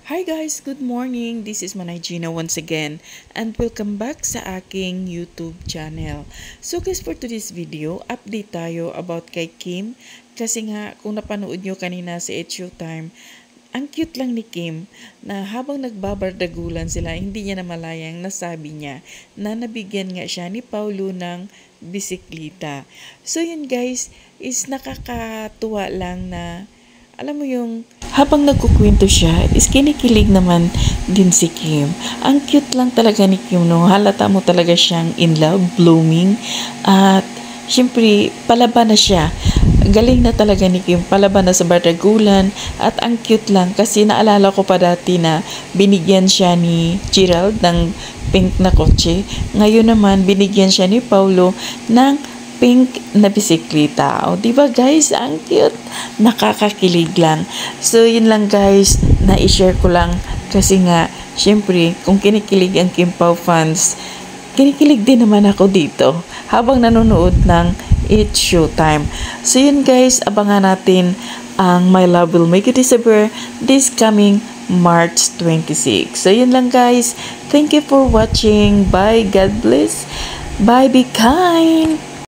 Hi guys, good morning. This is Manay Gina once again and welcome back sa aking YouTube channel. So guys, for today's video, update tayo about kay Kim. Kasi nga, kung napanood nyo kanina sa It's Showtime, ang cute lang ni Kim na habang nagbabardagulan sila, hindi niya namalayang nasabi niya na nabigyan nga siya ni Paulo ng bisikleta. So yun guys, is nakakatuwa lang na alam mo yung habang nagkukwento siya, is kinikilig naman din si Kim. Ang cute lang talaga ni Kim, no? Halata mo talaga siyang in love, blooming. At syempre, palaban na siya. Galing na talaga ni Kim, palaban na sa bardagulan. At ang cute lang kasi naalala ko pa dati na binigyan siya ni Gerald ng pink na kotse. Ngayon naman, binigyan siya ni Paulo ng pink na bisikleta. O, diba guys? Ang cute. Nakakakilig lang. So, yun lang guys. Na-share ko lang. Kasi nga, syempre, kung kinikilig ang Kim Pao fans, kinikilig din naman ako dito. Habang nanonood ng It's Showtime. So, yun guys. Abangan natin ang My Love Will Make You Disappear this coming March 26. So, yun lang guys. Thank you for watching. Bye. God bless. Bye. Be kind.